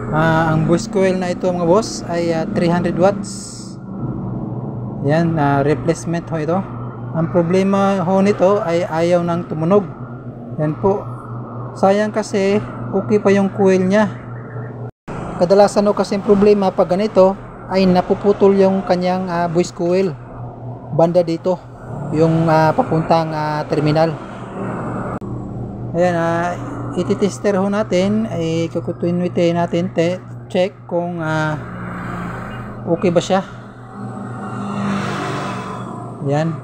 Ang voice coil na ito mga boss ay 300 watts. Yan, replacement ho ito. Ang problema ho nito ay ayaw nang tumunog. Yan po. Sayang kasi okay pa yung coil niya. Kadalasan ho kasi problema pag ganito ay napuputol yung kanyang voice coil. Banda dito, yung papuntang terminal. Ayan, ititester ho natin, ay kukutuinutin natin, check kung okay ba siya. Ayan,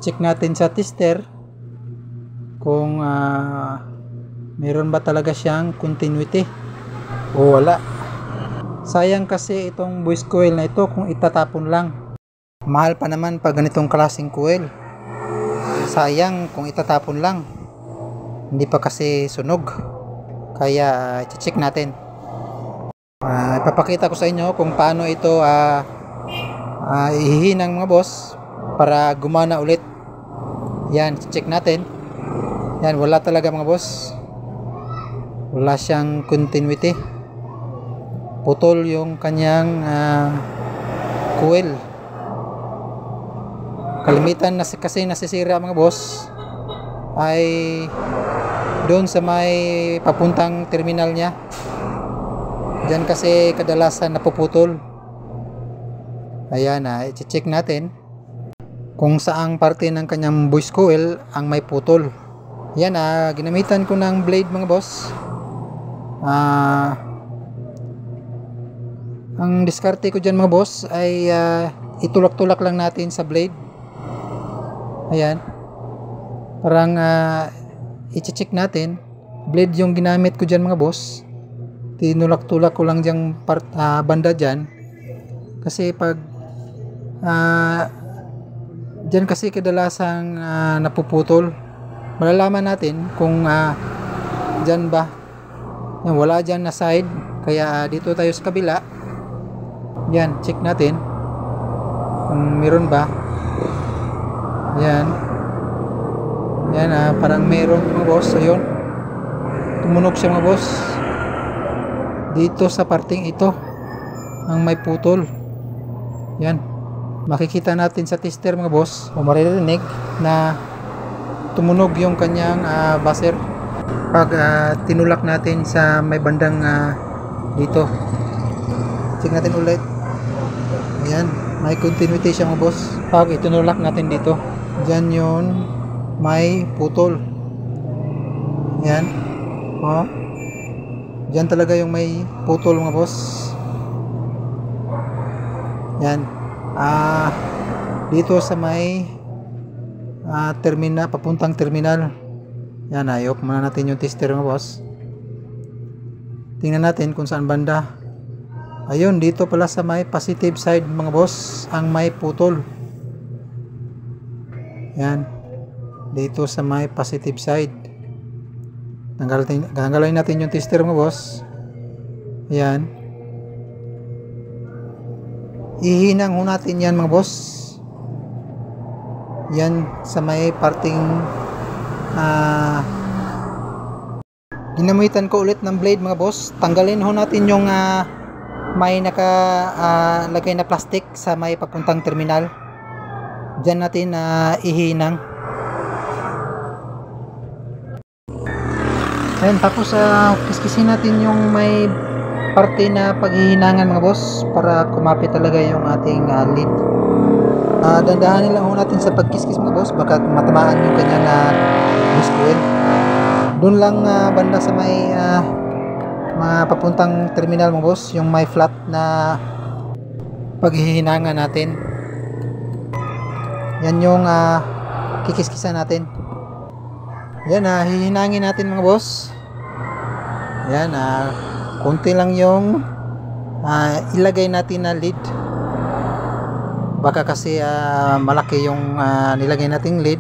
check natin sa tester kung meron ba talaga siyang continuity o wala. Sayang kasi itong voice coil na ito kung itatapon lang. Mahal pa naman pag ganitong klaseng coil. Sayang kung itatapon lang, hindi pa kasi sunog. Kaya check natin. Ipapakita ko sa inyo kung paano ito ihihinang mga boss para gumana ulit. Yan, check natin. Yan, wala talaga mga boss. Wala siyang continuity. Putol yung kanyang coil. Kalimitan kasi nasisira mga boss ay doon sa may papuntang terminal niya. Diyan kasi kadalasan napuputol. Ayan, i-check natin kung saang parte ng kanyang voice coil ang may putol. Yan, ginamitan ko ng blade mga boss. Ang diskarte ko dyan mga boss ay itulak-tulak lang natin sa blade. Ayan, parang i-check natin. Blade yung ginamit ko dyan mga boss. Tinulak-tulak ko lang dyang banda dyan. Kasi pag dyan kasi kadalasang napuputol. Malalaman natin kung dyan ba. Yan, wala dyan na side. Kaya dito tayo sa kabila. Yan, check natin kung meron ba. Yan. Yan, parang meron mga boss. Ayun, tumunog siya mga boss. Dito sa parting ito ang may putol. Yan, makikita natin sa tester mga boss, o maririnig na tumunog yung kanyang buzzer pag tinulak natin sa may bandang dito. Check natin ulit. Ayan, may continuity siya mga boss. Pag itinulak natin dito, dyan yun may putol. Yan, dyan talaga yung may putol mga boss. Yan, dito sa may terminal, papuntang terminal. Yan, ayok muna natin yung tester mga boss. Tingnan natin kung saan banda. Ayun, dito pala sa may positive side mga boss ang may putol. Yan, dito sa may positive side. Tanggalin natin yung tester mga boss. Yan, ihinang ho natin yan mga boss. Yan sa may parting ginamitan ko ulit ng blade mga boss. Tanggalin ho natin yung may nakalagay na plastic sa may papuntang terminal. Diyan natin ihinang. Ayan, tapos kiskisin natin yung may parte na paghihinangan mga boss para kumapit talaga yung ating lead. Dandahanin lang ho natin sa pagkiskis mga boss, baka matamaan yung kanyang voice coil. Doon lang banda sa may mga papuntang terminal mga boss, yung may flat na paghihinangan natin. Yan yung kikiskisan natin. Yan, hihinangin natin mga boss. Yan, konti lang yung ilagay natin na lead. Baka kasi malaki yung nilagay nating lead,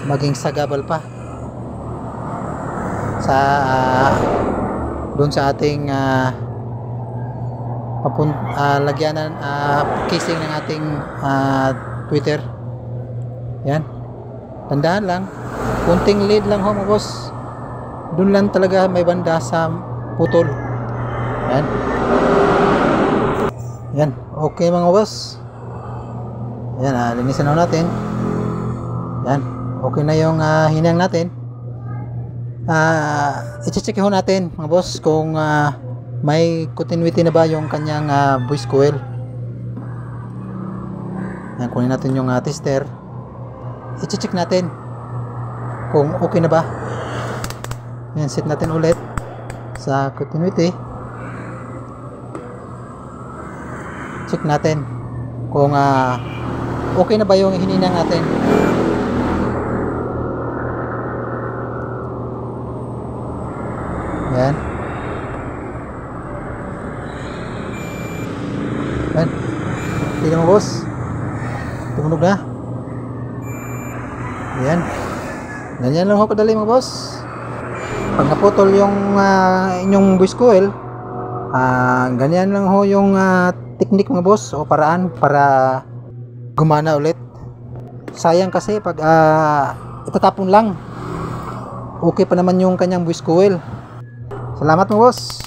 maging sagabal pa sa doon sa ating lagyanan, casing ng ating tweeter. Yan, tandaan lang, kunting lead lang ho mga boss. Doon lang talaga may banda sa putol. Yan. Yan. Okay mga boss. Yan, linisan na natin. Yan. Okay na yung hinang natin. I-check ho natin mga boss kung may continuity na ba yung kanyang voice coil. Yan, kunin natin yung tester. I-check natin kung okay na ba. Yan, set natin ulit sa continuity. Check natin kung okay na ba yung hininang natin. Yan. Yan. Tingnan mo boss. Tumunog na. Yan. Ganyan lang ho kadali mga boss. Pag naputol yung inyong voice coil, ganyan lang ho yung technique mga boss o paraan para gumana ulit. Sayang kasi pag itatapon lang, okay pa naman yung kanyang voice coil. Salamat mga boss.